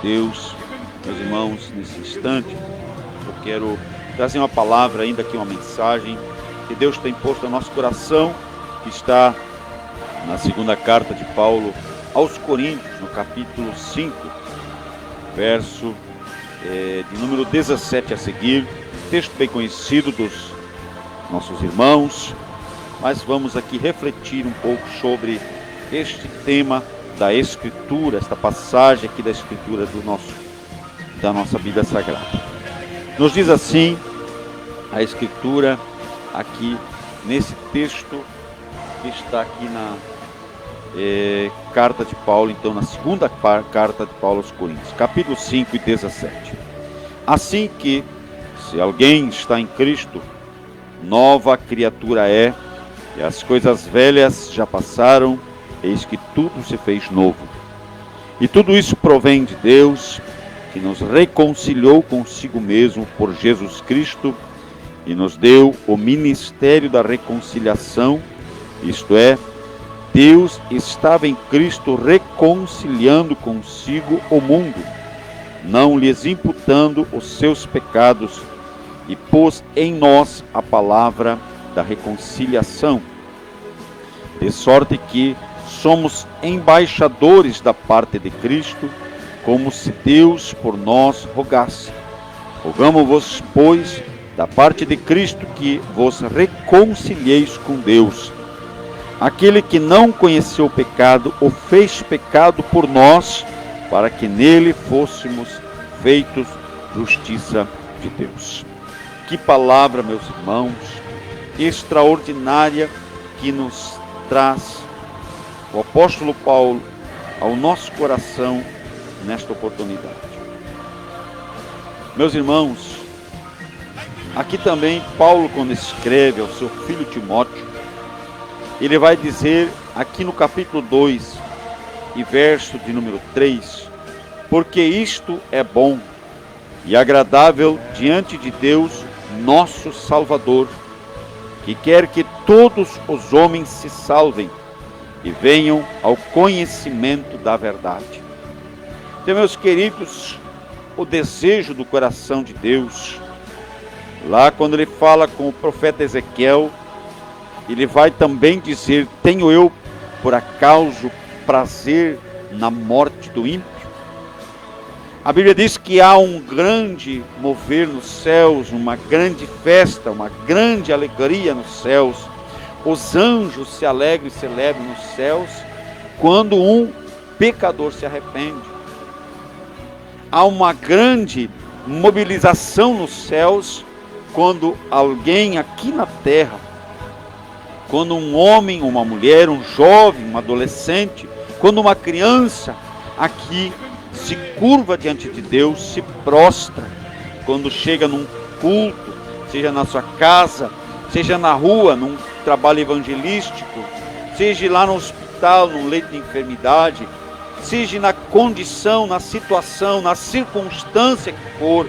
Deus. Meus irmãos, nesse instante, eu quero trazer uma palavra, ainda aqui uma mensagem, que Deus tem posto no nosso coração, que está na segunda carta de Paulo aos Coríntios, no capítulo 5, verso de número 17 a seguir, texto bem conhecido dos nossos irmãos, mas vamos aqui refletir um pouco sobre este tema da Escritura, esta passagem aqui da Escritura da nossa Bíblia Sagrada. Nos diz assim a Escritura aqui nesse texto que está aqui na carta de Paulo, então na segunda carta de Paulo aos Coríntios, capítulo 5 e 17. Assim que, se alguém está em Cristo, nova criatura é, e as coisas velhas já passaram, eis que tudo se fez novo. E tudo isso provém de Deus, que nos reconciliou consigo mesmo por Jesus Cristo e nos deu o ministério da reconciliação, isto é, Deus estava em Cristo reconciliando consigo o mundo, não lhes imputando os seus pecados, e pôs em nós a palavra da reconciliação, de sorte que somos embaixadores da parte de Cristo, como se Deus por nós rogasse. Rogamo-vos, pois, da parte de Cristo, que vos reconcilieis com Deus. Aquele que não conheceu o pecado, o fez pecado por nós, para que nele fôssemos feitos justiça de Deus. Que palavra, meus irmãos, extraordinária que nos traz o apóstolo Paulo ao nosso coração nesta oportunidade. Meus irmãos, aqui também Paulo, quando escreve ao seu filho Timóteo, ele vai dizer aqui no capítulo 2 e verso de número 3, porque isto é bom e agradável diante de Deus, nosso Salvador, que quer que todos os homens se salvem e venham ao conhecimento da verdade. Então, meus queridos, o desejo do coração de Deus, lá quando ele fala com o profeta Ezequiel, ele vai também dizer: tenho eu por acaso prazer na morte do ímpio? A Bíblia diz que há um grande mover nos céus, uma grande festa, uma grande alegria nos céus. Os anjos se alegram e celebram nos céus quando um pecador se arrepende. Há uma grande mobilização nos céus quando alguém aqui na terra, quando um homem, uma mulher, um jovem, um adolescente, quando uma criança aqui se curva diante de Deus, se prostra, quando chega num culto, seja na sua casa, seja na rua, num trabalho evangelístico, seja lá no hospital, num leito de enfermidade, seja na condição, na situação, na circunstância que for,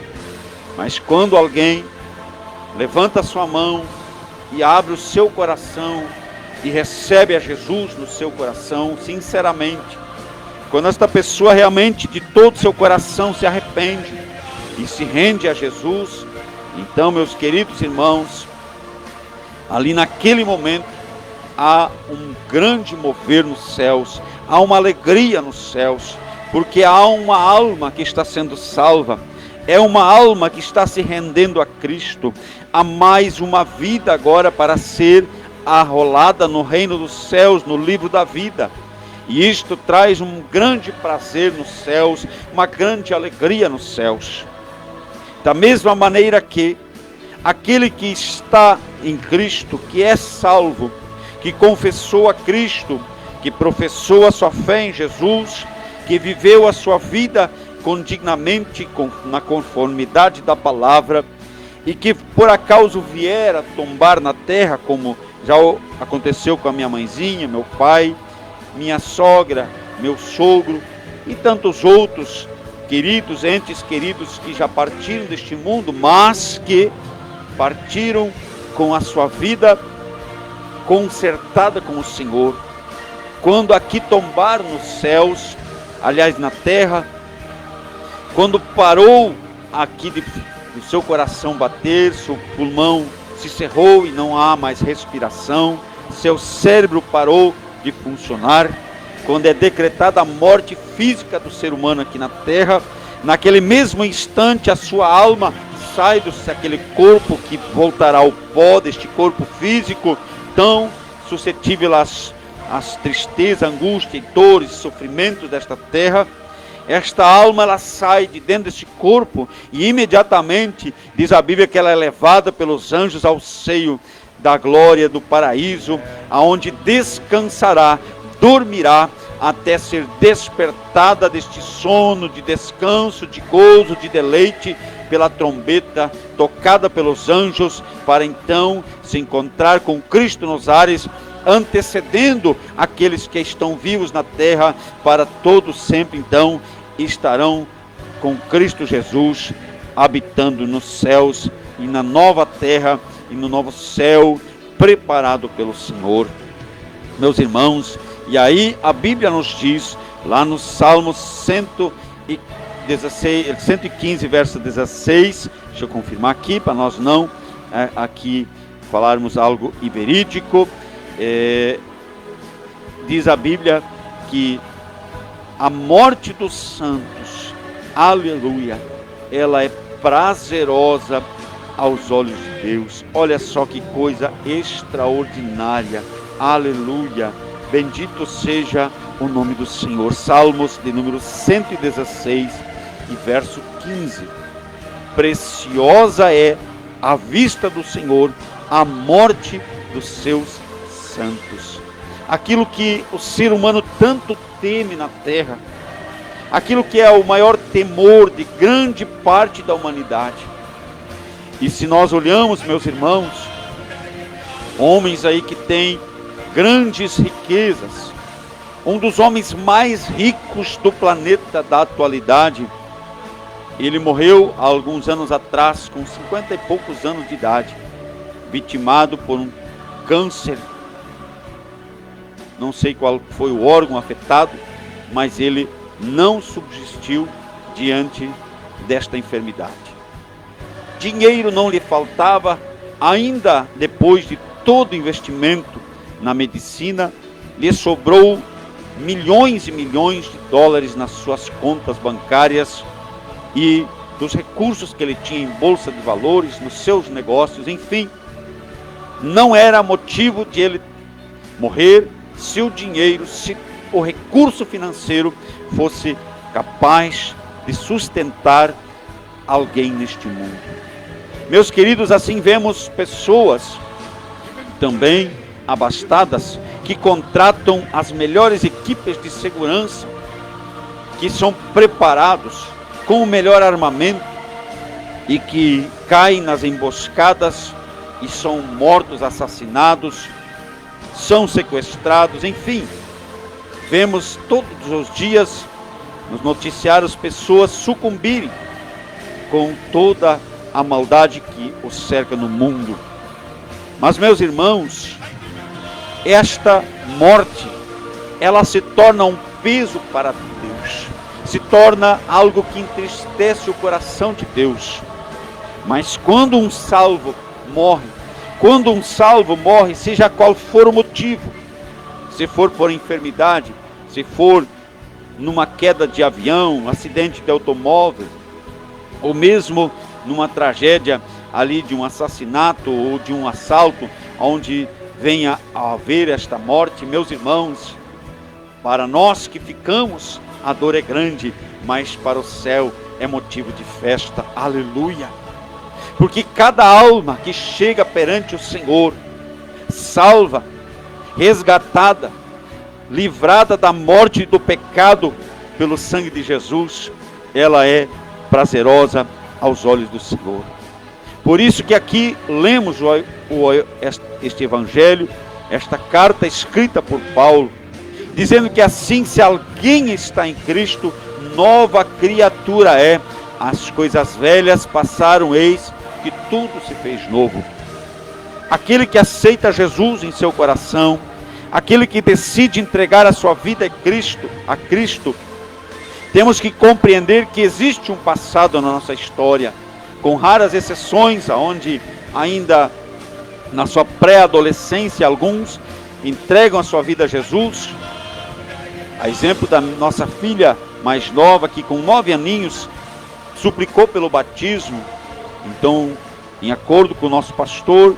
mas quando alguém levanta a sua mão e abre o seu coração e recebe a Jesus no seu coração, sinceramente, quando esta pessoa realmente de todo o seu coração se arrepende e se rende a Jesus, então, meus queridos irmãos, ali naquele momento há um grande mover nos céus, há uma alegria nos céus, porque há uma alma que está sendo salva, é uma alma que está se rendendo a Cristo, há mais uma vida agora para ser arrolada no reino dos céus, no livro da vida. E isto traz um grande prazer nos céus, uma grande alegria nos céus. Da mesma maneira que aquele que está em Cristo, que é salvo, que confessou a Cristo, que professou a sua fé em Jesus, que viveu a sua vida condignamente, na conformidade da palavra, e que por acaso vier a tombar na terra, como já aconteceu com a minha mãezinha, meu pai, minha sogra, meu sogro e tantos outros queridos, entes queridos que já partiram deste mundo, mas que partiram com a sua vida consertada com o Senhor. Quando aqui tombaram nos céus, aliás na terra, quando parou aqui do seu coração bater, seu pulmão se cerrou e não há mais respiração, seu cérebro parou de funcionar, quando é decretada a morte física do ser humano aqui na terra, naquele mesmo instante a sua alma sai daquele corpo que voltará ao pó, deste corpo físico tão suscetível às tristezas, angústia e dores e sofrimentos desta terra. Esta alma, ela sai de dentro deste corpo e imediatamente, diz a Bíblia, que ela é levada pelos anjos ao seio da glória do paraíso, aonde descansará, dormirá, até ser despertada deste sono de descanso, de gozo, de deleite, pela trombeta tocada pelos anjos, para então se encontrar com Cristo nos ares, antecedendo aqueles que estão vivos na terra, para todos sempre então estarão com Cristo Jesus, habitando nos céus e na nova terra e no novo céu, preparado pelo Senhor. Meus irmãos, e aí a Bíblia nos diz, lá no Salmo 115, verso 16, deixa eu confirmar aqui, para nós não aqui falarmos algo verídico, diz a Bíblia que a morte dos santos, aleluia, ela é prazerosa aos olhos de Deus. Olha só que coisa extraordinária, aleluia, bendito seja o nome do Senhor. Salmos de número 116 e verso 15, preciosa é à vista do Senhor a morte dos seus santos. Aquilo que o ser humano tanto teme na terra, aquilo que é o maior temor de grande parte da humanidade. E se nós olhamos, meus irmãos, homens aí que têm grandes riquezas, um dos homens mais ricos do planeta da atualidade, ele morreu há alguns anos atrás, com 50 e poucos anos de idade, vitimado por um câncer. Não sei qual foi o órgão afetado, mas ele não subsistiu diante desta enfermidade. Dinheiro não lhe faltava, ainda depois de todo o investimento na medicina, lhe sobrou milhões e milhões de dólares nas suas contas bancárias e dos recursos que ele tinha em bolsa de valores, nos seus negócios, enfim. Não era motivo de ele morrer se o dinheiro, se o recurso financeiro fosse capaz de sustentar alguém neste mundo. Meus queridos, assim vemos pessoas também abastadas que contratam as melhores equipes de segurança, que são preparados com o melhor armamento e que caem nas emboscadas e são mortos, assassinados, são sequestrados, enfim. Vemos todos os dias nos noticiários pessoas sucumbirem com toda a maldade que os cerca no mundo. Mas, meus irmãos, esta morte, ela se torna um peso para Deus, se torna algo que entristece o coração de Deus. Mas quando um salvo morre, seja qual for o motivo, se for por enfermidade, se for numa queda de avião, acidente de automóvel, ou mesmo numa tragédia ali de um assassinato ou de um assalto, onde venha a haver esta morte, meus irmãos, para nós que ficamos, a dor é grande, mas para o céu é motivo de festa, aleluia. Porque cada alma que chega perante o Senhor, salva, resgatada, livrada da morte e do pecado pelo sangue de Jesus, ela é prazerosa aos olhos do Senhor. Por isso que aqui lemos este evangelho, esta carta escrita por Paulo, dizendo que assim, se alguém está em Cristo, nova criatura é. As coisas velhas passaram, eis que tudo se fez novo. Aquele que aceita Jesus em seu coração, aquele que decide entregar a sua vida a Cristo, Temos que compreender que existe um passado na nossa história, com raras exceções, onde ainda na sua pré-adolescência alguns entregam a sua vida a Jesus. A exemplo da nossa filha mais nova, que com 9 aninhos suplicou pelo batismo. Então, em acordo com o nosso pastor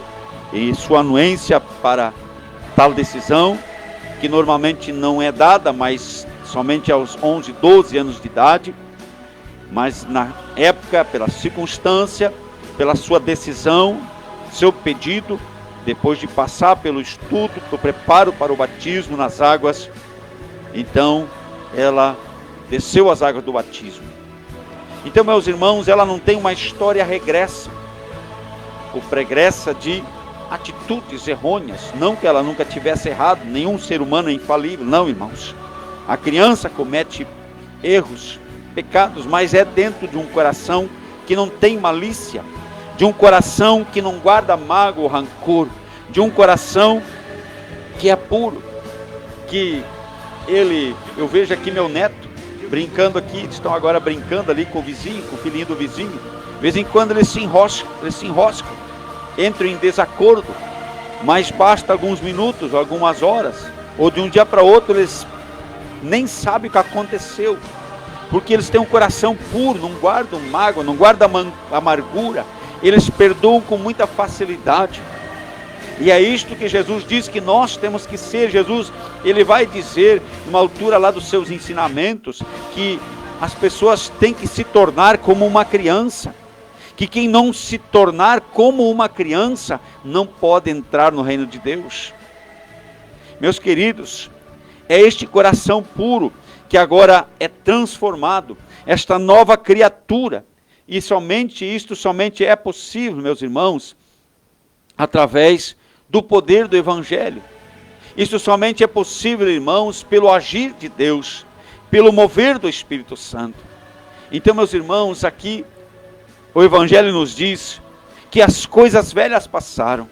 e sua anuência para tal decisão, que normalmente não é dada, mas somente aos 11, 12 anos de idade, mas na época, pela circunstância, pela sua decisão, seu pedido, depois de passar pelo estudo, do preparo para o batismo nas águas, então ela desceu as águas do batismo. Então, meus irmãos, ela não tem uma história regressa, ou pregressa de atitudes errôneas. Não que ela nunca tivesse errado, nenhum ser humano é infalível, não, irmãos. A criança comete erros, pecados, mas é dentro de um coração que não tem malícia, de um coração que não guarda mágoa ou rancor, de um coração que é puro, que eu vejo aqui meu neto, brincando aqui, estão agora brincando ali com o vizinho, com o filhinho do vizinho, de vez em quando eles se enroscam, entram em desacordo, mas basta alguns minutos, algumas horas, ou de um dia para outro eles nem sabem o que aconteceu, porque eles têm um coração puro, não guardam mágoa, não guardam amargura, eles perdoam com muita facilidade. E é isto que Jesus diz que nós temos que ser. Jesus, ele vai dizer, numa altura lá dos seus ensinamentos, que as pessoas têm que se tornar como uma criança, que quem não se tornar como uma criança, não pode entrar no reino de Deus. Meus queridos, é este coração puro, que agora é transformado, esta nova criatura, e somente é possível, meus irmãos, através do poder do Evangelho. Isso somente é possível, irmãos, pelo agir de Deus, pelo mover do Espírito Santo. Então, meus irmãos, aqui o Evangelho nos diz que as coisas velhas passaram.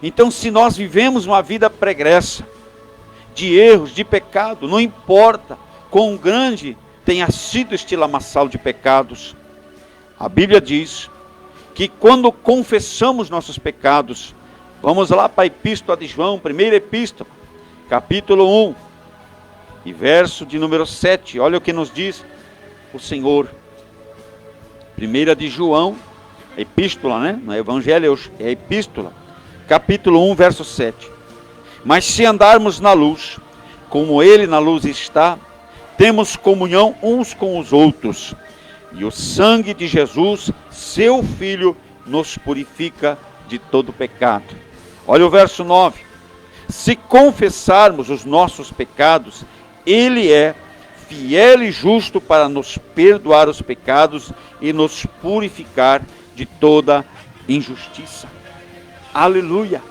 Então, se nós vivemos uma vida pregressa, de erros, de pecado, não importa quão grande tenha sido este lamaçal de pecados, a Bíblia diz que quando confessamos nossos pecados, vamos lá para a Epístola de João, primeira Epístola, capítulo 1, e verso de número 7, olha o que nos diz o Senhor. Primeira de João, Epístola, né? No Evangelho é Epístola, capítulo 1, verso 7. Mas se andarmos na luz, como Ele na luz está, temos comunhão uns com os outros, e o sangue de Jesus, seu Filho, nos purifica de todo pecado. Olha o verso 9. Se confessarmos os nossos pecados, Ele é fiel e justo para nos perdoar os pecados e nos purificar de toda injustiça. Aleluia!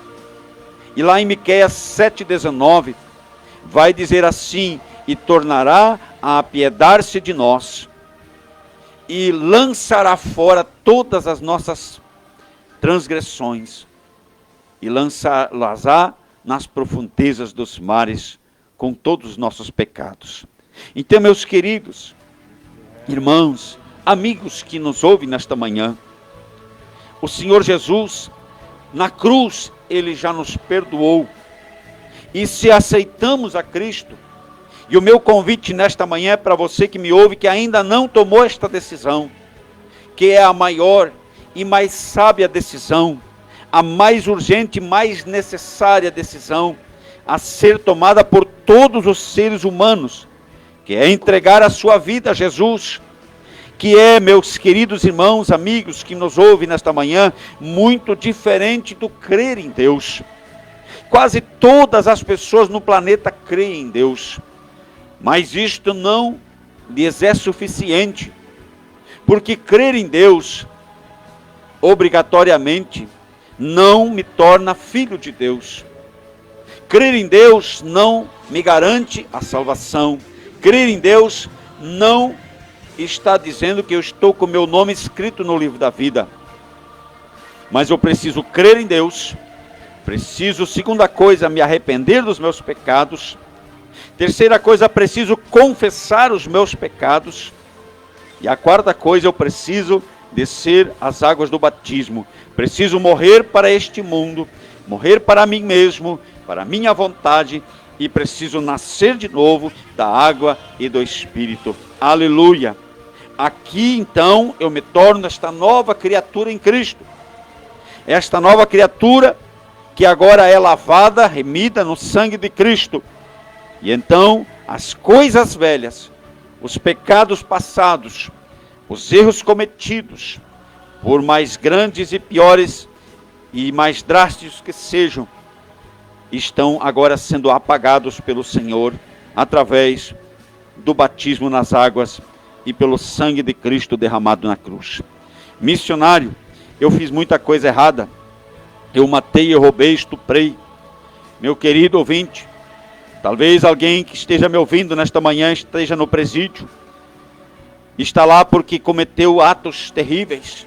E lá em Miqueias 7,19, vai dizer assim: e tornará a apiedar-se de nós, e lançará fora todas as nossas transgressões, e lançá-las-á nas profundezas dos mares, com todos os nossos pecados. Então, meus queridos irmãos, amigos que nos ouvem nesta manhã, o Senhor Jesus, na cruz, Ele já nos perdoou, e se aceitamos a Cristo, e o meu convite nesta manhã é para você que me ouve, que ainda não tomou esta decisão, que é a maior e mais sábia decisão, a mais urgente e mais necessária decisão a ser tomada por todos os seres humanos, que é entregar a sua vida a Jesus, que é, meus queridos irmãos, amigos que nos ouvem nesta manhã, muito diferente do crer em Deus. Quase todas as pessoas no planeta creem em Deus, mas isto não lhes é suficiente, porque crer em Deus, obrigatoriamente, não me torna filho de Deus. Crer em Deus não me garante a salvação. Crer em Deus não está dizendo que eu estou com meu nome escrito no livro da vida. Mas eu preciso crer em Deus, preciso, segunda coisa, me arrepender dos meus pecados, Terceira coisa, preciso confessar os meus pecados. E a quarta coisa, eu preciso descer as águas do batismo. Preciso morrer para este mundo, morrer para mim mesmo, para a minha vontade, e preciso nascer de novo da água e do Espírito. Aleluia! Aqui então eu me torno esta nova criatura em Cristo. Esta nova criatura que agora é lavada, remida no sangue de Cristo. E então as coisas velhas, os pecados passados, os erros cometidos, por mais grandes e piores e mais drásticos que sejam, estão agora sendo apagados pelo Senhor, através do batismo nas águas e pelo sangue de Cristo derramado na cruz. Missionário, eu fiz muita coisa errada. Eu matei, eu roubei, estuprei. Meu querido ouvinte, talvez alguém que esteja me ouvindo nesta manhã esteja no presídio, está lá porque cometeu atos terríveis.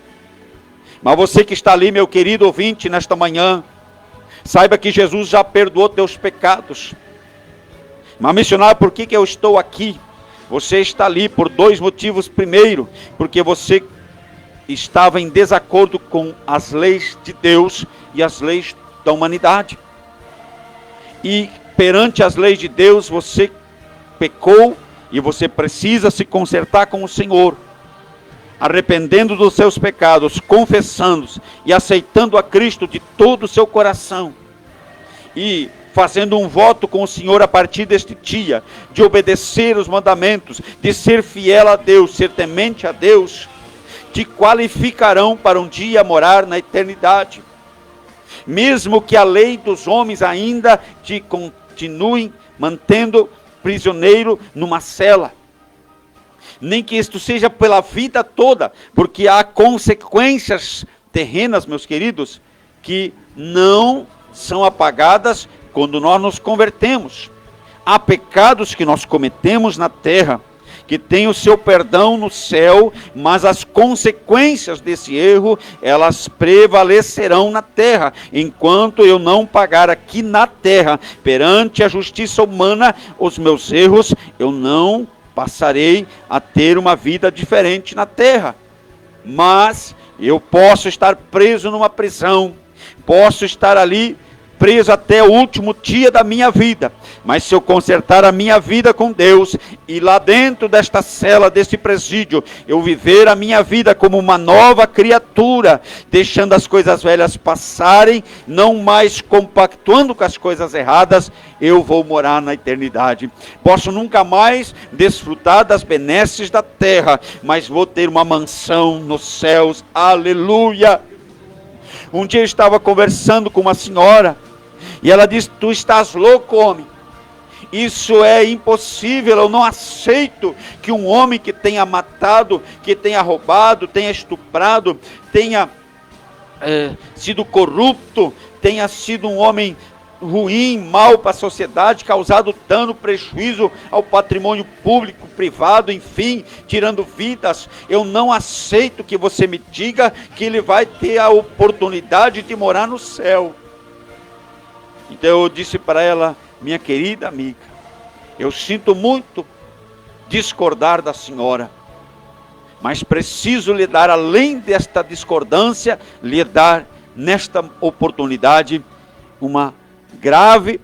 Mas você que está ali, meu querido ouvinte, nesta manhã, saiba que Jesus já perdoou teus pecados. Mas missionário, por que eu estou aqui? Você está ali por dois motivos. Primeiro, porque você estava em desacordo com as leis de Deus e as leis da humanidade. E perante as leis de Deus, você pecou e você precisa se consertar com o Senhor, arrependendo dos seus pecados, confessando-os e aceitando a Cristo de todo o seu coração, e fazendo um voto com o Senhor a partir deste dia, de obedecer os mandamentos, de ser fiel a Deus, ser temente a Deus, te qualificarão para um dia morar na eternidade. Mesmo que a lei dos homens ainda te continue mantendo prisioneiro numa cela, nem que isto seja pela vida toda, porque há consequências terrenas, meus queridos, que não são apagadas quando nós nos convertemos. Há pecados que nós cometemos na terra, que tem o seu perdão no céu, mas as consequências desse erro, elas prevalecerão na terra, enquanto eu não pagar aqui na terra, perante a justiça humana, os meus erros, eu não passarei a ter uma vida diferente na terra. Mas eu posso estar preso numa prisão, posso estar ali preso até o último dia da minha vida, mas se eu consertar a minha vida com Deus, e lá dentro desta cela, deste presídio, eu viver a minha vida como uma nova criatura, deixando as coisas velhas passarem, não mais compactuando com as coisas erradas, eu vou morar na eternidade. Posso nunca mais desfrutar das benesses da terra, mas vou ter uma mansão nos céus. Aleluia! Um dia eu estava conversando com uma senhora, e ela disse: tu estás louco, homem, isso é impossível, eu não aceito que um homem que tenha matado, que tenha roubado, tenha estuprado, tenha sido corrupto, tenha sido um homem ruim, mal para a sociedade, causado dano, prejuízo ao patrimônio público, privado, enfim, tirando vidas. Eu não aceito que você me diga que ele vai ter a oportunidade de morar no céu. Então eu disse para ela: minha querida amiga, eu sinto muito discordar da senhora, mas preciso lhe dar, além desta discordância, lhe dar nesta oportunidade uma grave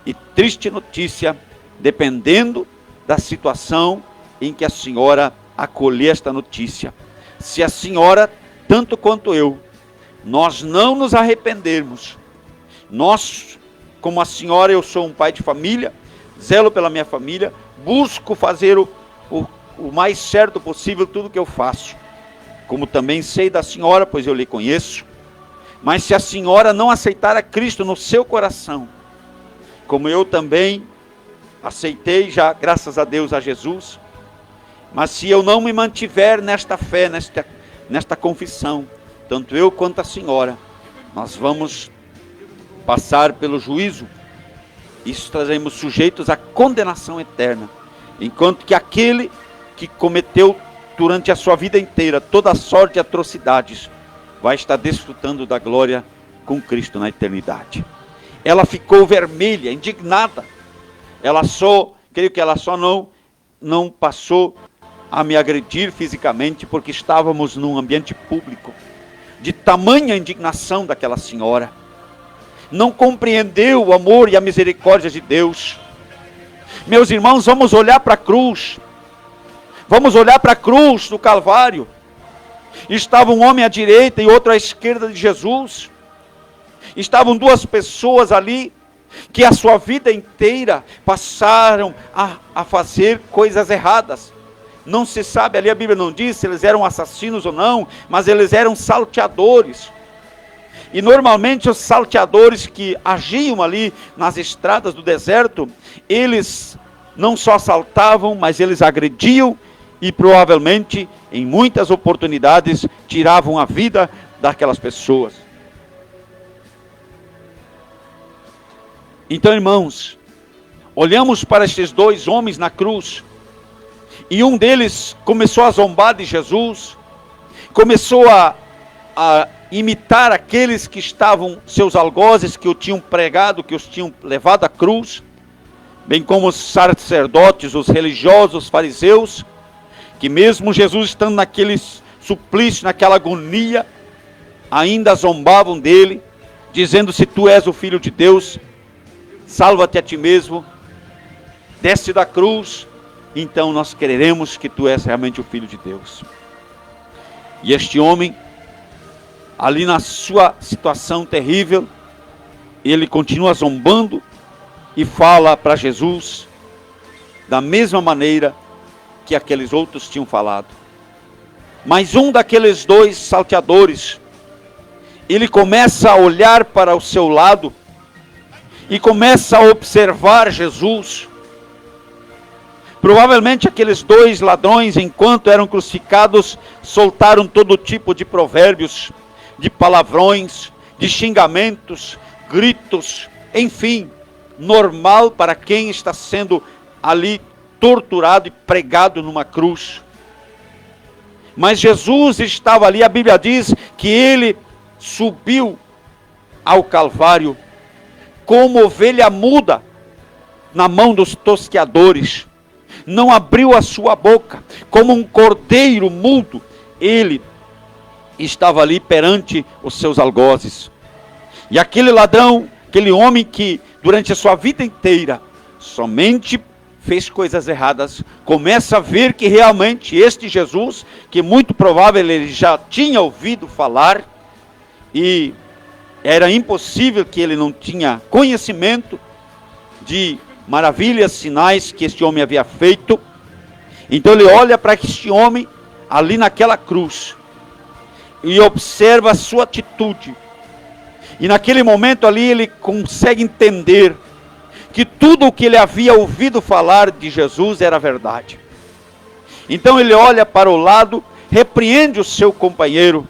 e triste notícia, dependendo da situação em que a senhora acolher esta notícia. Se a senhora, tanto quanto eu, nós não nos arrependermos, nós, como a senhora, eu sou um pai de família, zelo pela minha família, busco fazer o mais certo possível tudo que eu faço, como também sei da senhora, pois eu lhe conheço. Mas se a senhora não aceitar a Cristo no seu coração, como eu também aceitei já, graças a Deus, a Jesus, mas se eu não me mantiver nesta fé, nesta confissão, tanto eu quanto a senhora, nós vamos passar pelo juízo e estaremos sujeitos à condenação eterna, enquanto que aquele que cometeu durante a sua vida inteira toda sorte de atrocidades, vai estar desfrutando da glória com Cristo na eternidade. Ela ficou vermelha, indignada. Ela só Creio que ela só não passou a me agredir fisicamente, porque estávamos num ambiente público. De tamanha indignação daquela senhora. Não compreendeu o amor e a misericórdia de Deus. Meus irmãos, vamos olhar para a cruz. Vamos olhar para a cruz do Calvário. Estava um homem à direita e outro à esquerda de Jesus. Estavam duas pessoas ali, que a sua vida inteira passaram a fazer coisas erradas. Não se sabe, ali a Bíblia não diz se eles eram assassinos ou não, mas eles eram salteadores. E normalmente os salteadores que agiam ali nas estradas do deserto, eles não só assaltavam, mas eles agrediam e provavelmente, em muitas oportunidades, tiravam a vida daquelas pessoas. Então, irmãos, olhamos para estes dois homens na cruz, e um deles começou a zombar de Jesus, começou a imitar aqueles que estavam, seus algozes, que o tinham pregado, que os tinham levado à cruz, bem como os sacerdotes, os religiosos, os fariseus, que mesmo Jesus estando naquele suplício, naquela agonia, ainda zombavam dele, dizendo: se tu és o Filho de Deus, salva-te a ti mesmo, desce da cruz, então nós creremos que tu és realmente o Filho de Deus. E este homem, ali na sua situação terrível, ele continua zombando e fala para Jesus da mesma maneira que aqueles outros tinham falado. Mas um daqueles dois salteadores, ele começa a olhar para o seu lado e começa a observar Jesus. Provavelmente aqueles dois ladrões, enquanto eram crucificados, soltaram todo tipo de provérbios, de palavrões, de xingamentos, gritos, enfim, normal para quem está sendo ali torturado e pregado numa cruz. Mas Jesus estava ali, a Bíblia diz que ele subiu ao Calvário como ovelha muda na mão dos tosqueadores, não abriu a sua boca, como um cordeiro mudo, ele estava ali perante os seus algozes. E aquele ladrão, aquele homem que durante a sua vida inteira somente fez coisas erradas, começa a ver que realmente este Jesus, que muito provável ele já tinha ouvido falar, e era impossível que ele não tinha conhecimento de maravilhas, sinais que este homem havia feito. Então ele olha para este homem ali naquela cruz e observa a sua atitude, e naquele momento ali ele consegue entender que tudo o que ele havia ouvido falar de Jesus era verdade. Então ele olha para o lado, repreende o seu companheiro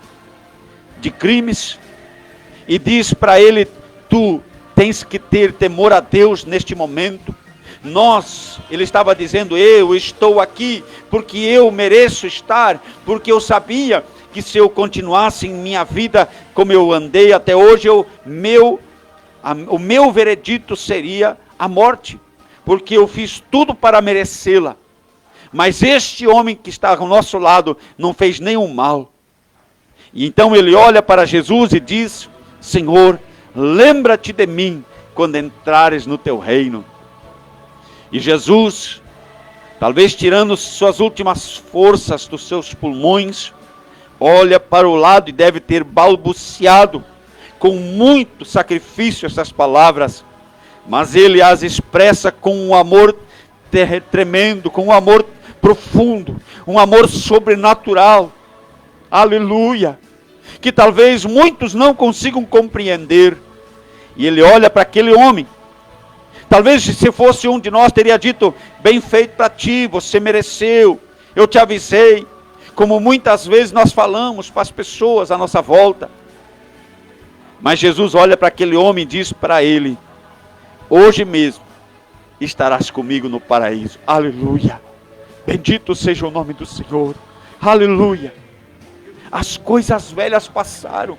de crimes e diz para ele: tu tens que ter temor a Deus neste momento. Ele estava dizendo: eu estou aqui porque eu mereço estar, porque eu sabia que se eu continuasse em minha vida como eu andei até hoje, o meu veredito seria a morte, porque eu fiz tudo para merecê-la. Mas este homem que está ao nosso lado não fez nenhum mal. E então ele olha para Jesus e diz: Senhor, lembra-te de mim quando entrares no teu reino. E Jesus, talvez tirando suas últimas forças dos seus pulmões, olha para o lado e deve ter balbuciado com muito sacrifício essas palavras, mas ele as expressa com um amor tremendo, com um amor profundo, um amor sobrenatural, aleluia, que talvez muitos não consigam compreender. E ele olha para aquele homem, talvez se fosse um de nós teria dito: bem feito para ti, você mereceu, eu te avisei, como muitas vezes nós falamos para as pessoas à nossa volta. Mas Jesus olha para aquele homem e diz para ele: hoje mesmo estarás comigo no paraíso. Aleluia, bendito seja o nome do Senhor, aleluia. As coisas velhas passaram.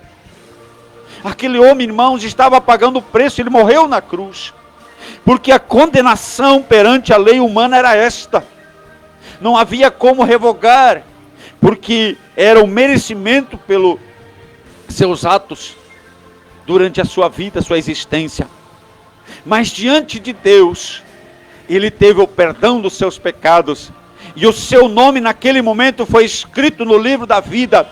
Aquele homem, irmãos, estava pagando o preço, ele morreu na cruz. porque a condenação perante a lei humana era esta. Não havia como revogar, porque era o merecimento pelos seus atos durante a sua vida, a sua existência. Mas diante de Deus, ele teve o perdão dos seus pecados, e o seu nome naquele momento foi escrito no livro da vida.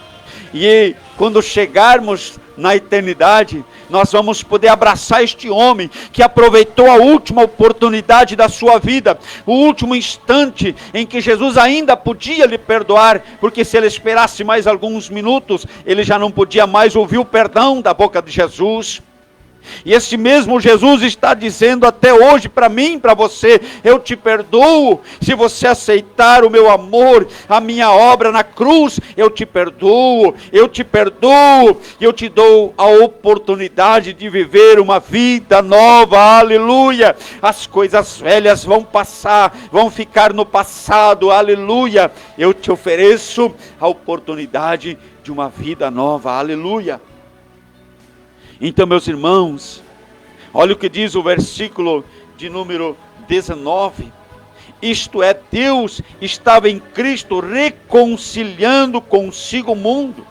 E quando chegarmos na eternidade, nós vamos poder abraçar este homem que aproveitou a última oportunidade da sua vida, o último instante em que Jesus ainda podia lhe perdoar, porque se ele esperasse mais alguns minutos, ele já não podia mais ouvir o perdão da boca de Jesus. E esse mesmo Jesus está dizendo até hoje para mim, para você: eu te perdoo, se você aceitar o meu amor, a minha obra na cruz, eu te perdoo, e eu te dou a oportunidade de viver uma vida nova, aleluia. As coisas velhas vão passar, vão ficar no passado, aleluia. Eu te ofereço a oportunidade de uma vida nova, aleluia. Então, meus irmãos, olha o que diz o versículo de número 19. Isto é, Deus estava em Cristo reconciliando consigo o mundo,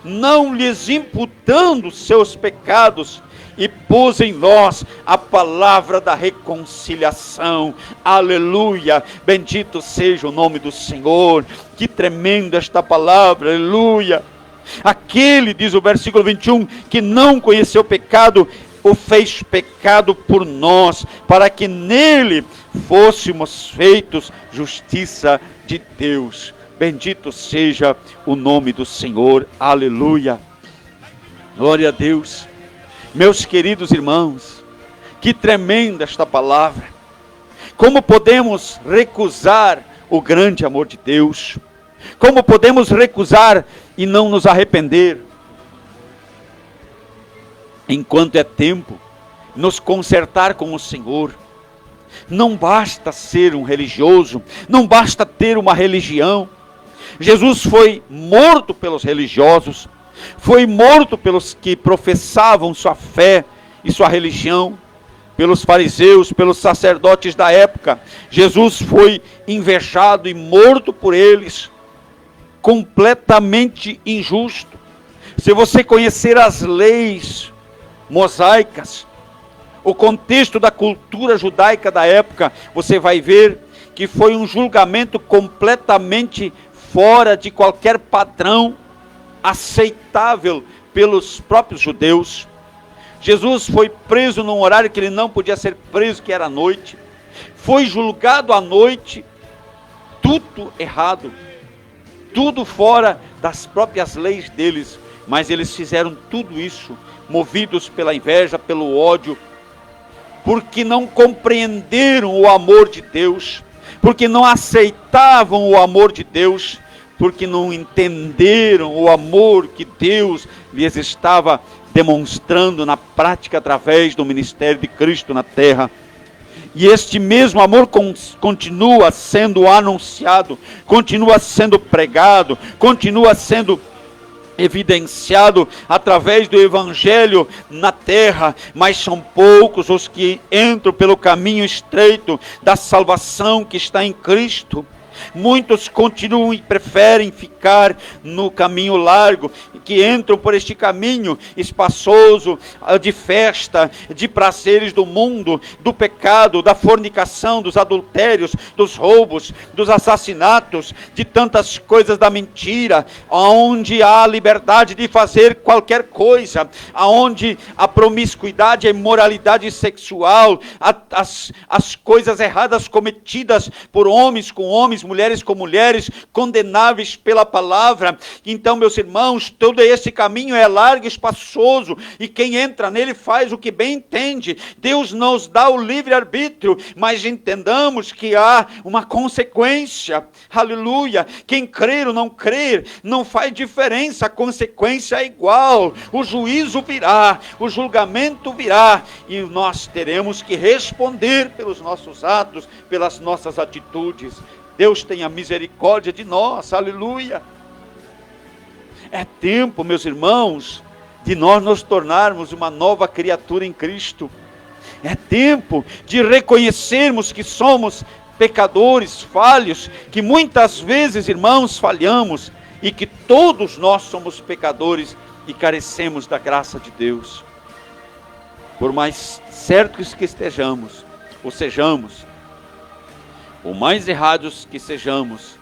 não lhes imputando seus pecados, e pôs em nós a palavra da reconciliação. Aleluia, bendito seja o nome do Senhor. Que tremenda esta palavra, aleluia. Aquele, diz o versículo 21, que não conheceu pecado, o fez pecado por nós, para que nele fôssemos feitos justiça de Deus. Bendito seja o nome do Senhor, aleluia. Glória a Deus. Meus queridos irmãos, que tremenda esta palavra. Como podemos recusar o grande amor de Deus? Como podemos recusar e não nos arrepender? Enquanto é tempo, nos consertar com o Senhor. Não basta ser um religioso, não basta ter uma religião. Jesus foi morto pelos religiosos, foi morto pelos que professavam sua fé e sua religião, pelos fariseus, pelos sacerdotes da época. Jesus foi invejado e morto por eles, completamente injusto. Se você conhecer as leis mosaicas, o contexto da cultura judaica da época, você vai ver que foi um julgamento completamente fora de qualquer padrão aceitável pelos próprios judeus. Jesus foi preso num horário que ele não podia ser preso, que era à noite. Foi julgado à noite, tudo errado, tudo fora das próprias leis deles, mas eles fizeram tudo isso, movidos pela inveja, pelo ódio, porque não compreenderam o amor de Deus, porque não aceitavam o amor de Deus, porque não entenderam o amor que Deus lhes estava demonstrando na prática através do ministério de Cristo na terra. E este mesmo amor continua sendo anunciado, continua sendo pregado, continua sendo evidenciado através do Evangelho na terra, mas são poucos os que entram pelo caminho estreito da salvação que está em Cristo. Muitos continuam e preferem ficar no caminho largo, que entram por este caminho espaçoso de festa, de prazeres do mundo, do pecado, da fornicação, dos adultérios, dos roubos, dos assassinatos, de tantas coisas da mentira, onde há liberdade de fazer qualquer coisa, aonde a promiscuidade, a imoralidade sexual, as coisas erradas cometidas por homens com homens, mulheres com mulheres, condenáveis pela palavra. Então, meus irmãos, todo esse caminho é largo e espaçoso, e quem entra nele faz o que bem entende. Deus nos dá o livre-arbítrio, mas entendamos que há uma consequência, aleluia. Quem crer ou não crer, não faz diferença, a consequência é igual. O juízo virá, o julgamento virá, e nós teremos que responder pelos nossos atos, pelas nossas atitudes. Deus tenha misericórdia de nós, aleluia. É tempo, meus irmãos, de nós nos tornarmos uma nova criatura em Cristo. É tempo de reconhecermos que somos pecadores, falhos, que muitas vezes, irmãos, falhamos, e que todos nós somos pecadores e carecemos da graça de Deus. Por mais certos que estejamos, ou sejamos, ou mais errados que sejamos,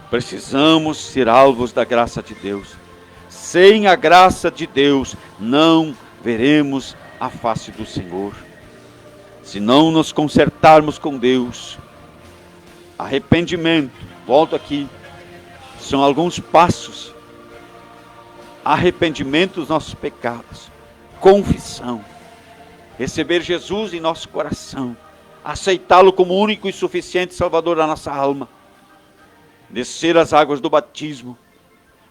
precisamos ser alvos da graça de Deus. Sem a graça de Deus, não veremos a face do Senhor. Se não nos consertarmos com Deus, arrependimento, volto aqui, são alguns passos. Arrependimento dos nossos pecados, confissão, receber Jesus em nosso coração, aceitá-lo como único e suficiente Salvador da nossa alma, descer as águas do batismo,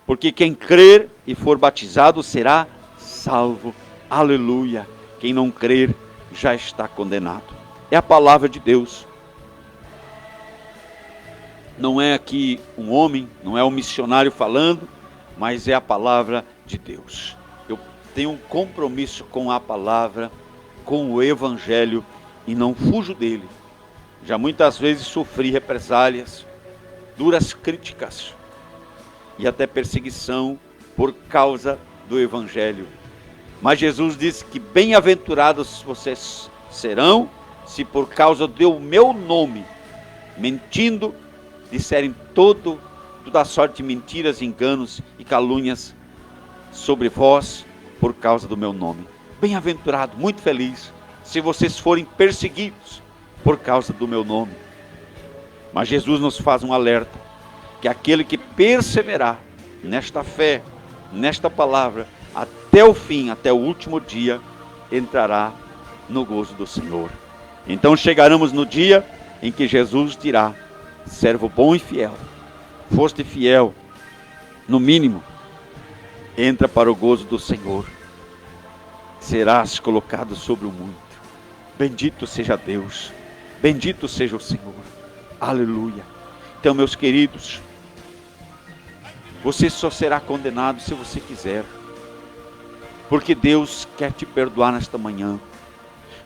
porque quem crer e for batizado será salvo. Aleluia! Quem não crer já está condenado. É a palavra de Deus. Não é aqui um homem, não é um missionário falando, mas é a palavra de Deus. Eu tenho um compromisso com a palavra, com o Evangelho, e não fujo dele. Já muitas vezes sofri represálias, duras críticas e até perseguição por causa do Evangelho. Mas Jesus disse que bem-aventurados vocês serão se por causa do meu nome, mentindo, disserem toda a sorte de mentiras, enganos e calúnias sobre vós por causa do meu nome. Bem-aventurado, muito feliz, se vocês forem perseguidos por causa do meu nome. Mas Jesus nos faz um alerta, que aquele que perseverar nesta fé, nesta palavra, até o fim, até o último dia, entrará no gozo do Senhor. Então chegaremos no dia em que Jesus dirá: servo bom e fiel, foste fiel, no mínimo, entra para o gozo do Senhor, serás colocado sobre o muito. Bendito seja Deus, bendito seja o Senhor, aleluia. Então, meus queridos, você só será condenado se você quiser, porque Deus quer te perdoar nesta manhã.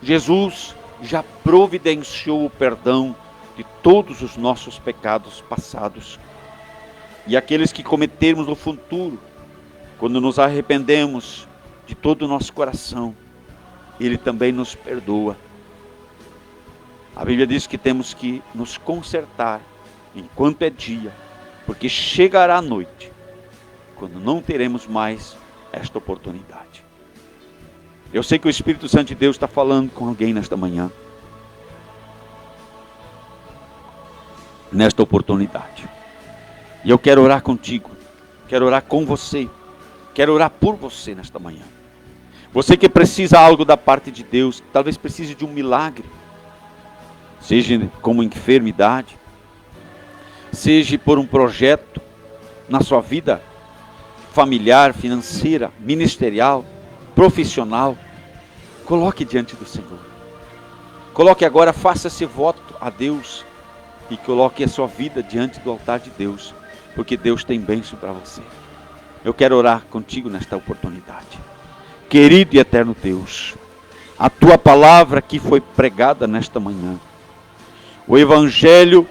Jesus já providenciou o perdão de todos os nossos pecados passados, e aqueles que cometermos no futuro, quando nos arrependemos de todo o nosso coração, Ele também nos perdoa. A Bíblia diz que temos que nos consertar enquanto é dia, porque chegará a noite, quando não teremos mais esta oportunidade. Eu sei que o Espírito Santo de Deus está falando com alguém nesta manhã, nesta oportunidade. E eu quero orar contigo, quero orar com você, quero orar por você nesta manhã. Você que precisa algo da parte de Deus, talvez precise de um milagre, seja como enfermidade, seja por um projeto na sua vida familiar, financeira, ministerial, profissional, coloque diante do Senhor. Coloque agora, faça esse voto a Deus e coloque a sua vida diante do altar de Deus, porque Deus tem bênção para você. Eu quero orar contigo nesta oportunidade. Querido e eterno Deus, a tua palavra que foi pregada nesta manhã, o Evangelho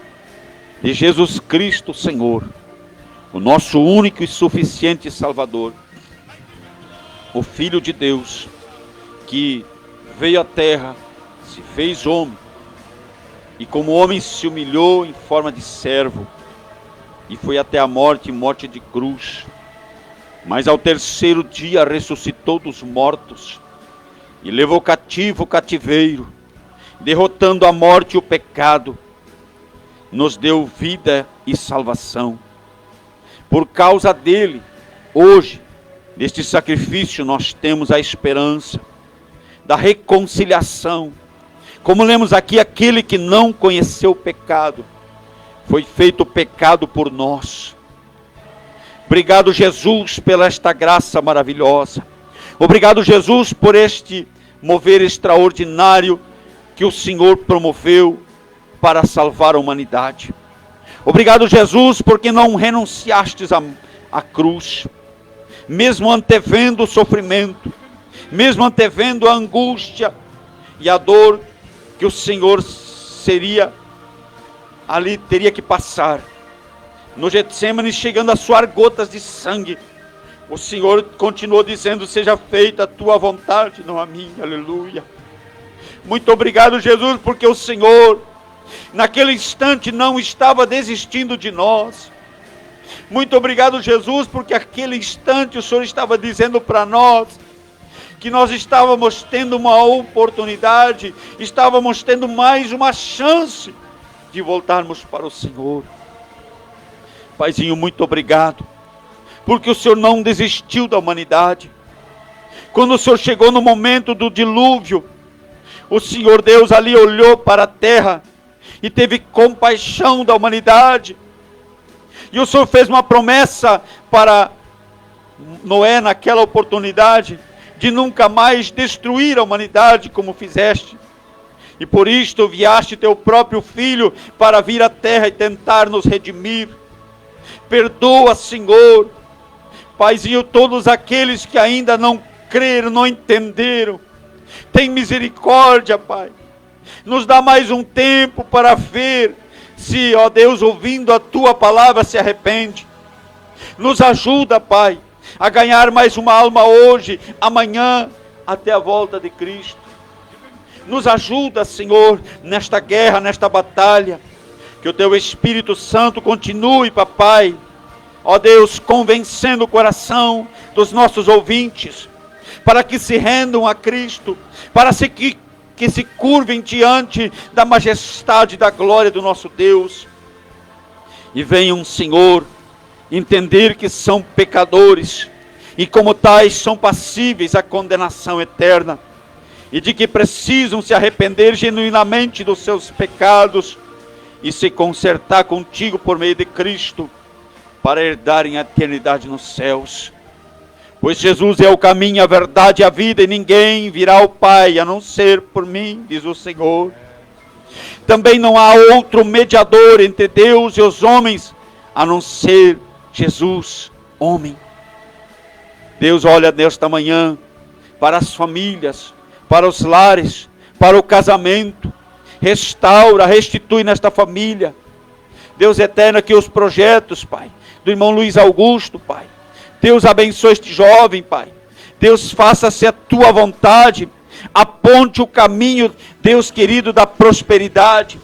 de Jesus Cristo, Senhor, o nosso único e suficiente Salvador, o Filho de Deus, que veio à terra, se fez homem, e como homem se humilhou em forma de servo, e foi até a morte, morte de cruz, mas ao terceiro dia ressuscitou dos mortos, e levou cativo o cativeiro, derrotando a morte e o pecado, nos deu vida e salvação. Por causa dele, hoje, neste sacrifício, nós temos a esperança da reconciliação. Como lemos aqui, aquele que não conheceu o pecado, foi feito pecado por nós. Obrigado, Jesus, pela esta graça maravilhosa. Obrigado, Jesus, por este mover extraordinário que o Senhor promoveu para salvar a humanidade. Obrigado, Jesus, porque não renunciastes à cruz, mesmo antevendo o sofrimento, mesmo antevendo a angústia e a dor que o Senhor teria que passar. No Getsêmani, chegando a suar gotas de sangue, o Senhor continuou dizendo: seja feita a tua vontade, não a minha. Aleluia. Muito obrigado, Jesus, porque o Senhor, naquele instante, não estava desistindo de nós. Muito obrigado, Jesus, porque naquele instante o Senhor estava dizendo para nós que nós estávamos tendo uma oportunidade, estávamos tendo mais uma chance de voltarmos para o Senhor. Paizinho, muito obrigado, porque o Senhor não desistiu da humanidade. Quando o Senhor chegou no momento do dilúvio, o Senhor Deus ali olhou para a terra e teve compaixão da humanidade. E o Senhor fez uma promessa para Noé naquela oportunidade, de nunca mais destruir a humanidade como fizeste. E por isto enviaste teu próprio Filho para vir à terra e tentar nos redimir. Perdoa, Senhor, Paizinho, todos aqueles que ainda não creram, não entenderam. Tem misericórdia, Pai. Nos dá mais um tempo para ver se, ó Deus, ouvindo a tua palavra, se arrepende. Nos ajuda, Pai, a ganhar mais uma alma hoje, amanhã, até a volta de Cristo. Nos ajuda, Senhor, nesta guerra, nesta batalha. Que o teu Espírito Santo continue, papai, ó Deus, convencendo o coração dos nossos ouvintes, para que se rendam a Cristo, para que se curvem diante da majestade e da glória do nosso Deus. E venham, Senhor, entender que são pecadores, e como tais são passíveis à condenação eterna, e de que precisam se arrepender genuinamente dos seus pecados, e se consertar contigo por meio de Cristo, para herdarem a eternidade nos céus. Pois Jesus é o caminho, a verdade e a vida, e ninguém virá ao Pai a não ser por mim, diz o Senhor. Também não há outro mediador entre Deus e os homens, a não ser Jesus, homem. Deus olha nesta manhã para as famílias, para os lares, para o casamento. Restaura, restitui nesta família. Deus eterno, aqui os projetos, Pai, do irmão Luiz Augusto, Pai. Deus abençoe este jovem, Pai. Deus, faça-se a tua vontade. Aponte o caminho, Deus querido, da prosperidade,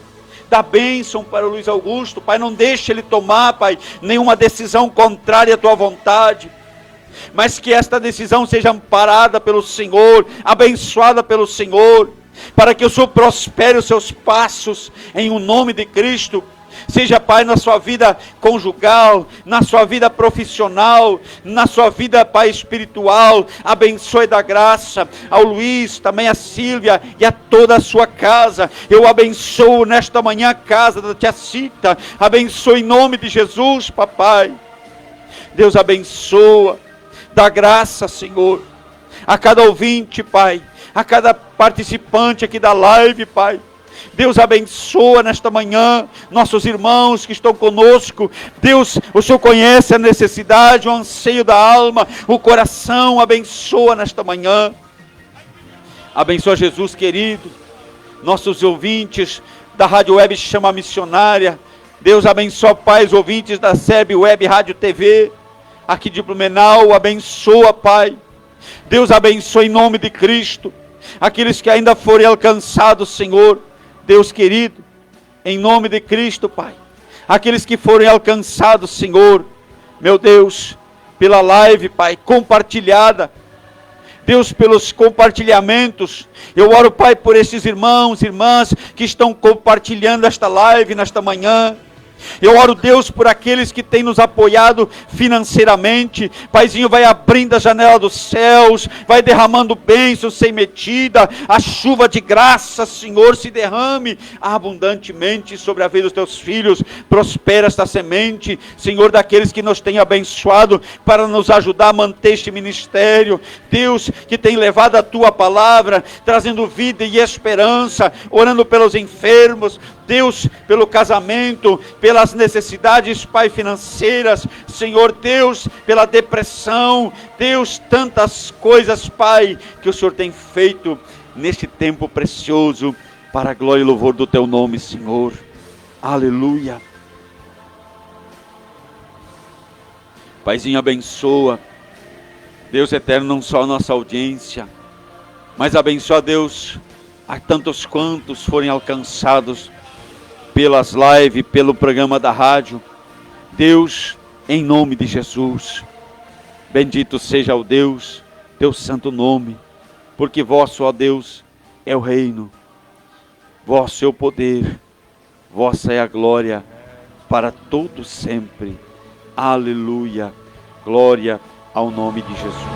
da bênção para o Luiz Augusto, Pai. Não deixe ele tomar, Pai, nenhuma decisão contrária à tua vontade, mas que esta decisão seja amparada pelo Senhor, abençoada pelo Senhor, para que o Senhor prospere os seus passos, em o nome de Cristo. Seja, Pai, na sua vida conjugal, na sua vida profissional, na sua vida, Pai, espiritual. Abençoe da graça ao Luiz, também a Sílvia e a toda a sua casa. Eu abençoo nesta manhã a casa da tia Cita. Abençoe em nome de Jesus, papai. Deus abençoa, dá graça, Senhor, a cada ouvinte, Pai, a cada participante aqui da live, Pai. Deus abençoa nesta manhã nossos irmãos que estão conosco. Deus, o Senhor conhece a necessidade, o anseio da alma, o coração. Abençoa nesta manhã. Abençoa, Jesus querido, nossos ouvintes da Rádio Web Chama Missionária. Deus abençoa, Pai, os ouvintes da SEB Web Rádio TV aqui de Blumenau. Abençoa, Pai. Deus abençoa em nome de Cristo aqueles que ainda forem alcançados, Senhor. Deus querido, em nome de Cristo, Pai, aqueles que forem alcançados, Senhor, meu Deus, pela live, Pai, compartilhada, Deus, pelos compartilhamentos, eu oro, Pai, por esses irmãos, irmãs, que estão compartilhando esta live, nesta manhã. Eu oro, Deus, por aqueles que têm nos apoiado financeiramente. Paizinho, vai abrindo a janela dos céus, vai derramando bênçãos sem medida. A chuva de graça, Senhor, se derrame abundantemente sobre a vida dos teus filhos. Prospera esta semente, Senhor, daqueles que nos têm abençoado para nos ajudar a manter este ministério. Deus, que tem levado a tua palavra, trazendo vida e esperança, orando pelos enfermos, Deus, pelo casamento, pelas necessidades, Pai, financeiras, Senhor Deus, pela depressão, Deus, tantas coisas, Pai, que o Senhor tem feito neste tempo precioso, para a glória e louvor do teu nome, Senhor. Aleluia. Paizinho, abençoa, Deus eterno, não só a nossa audiência, mas abençoa, Deus, a tantos quantos forem alcançados pelas lives, pelo programa da rádio. Deus, em nome de Jesus, bendito seja o Deus, teu santo nome, porque vosso, ó Deus, é o reino, vosso é o poder, vossa é a glória, para todos sempre. Aleluia, glória ao nome de Jesus.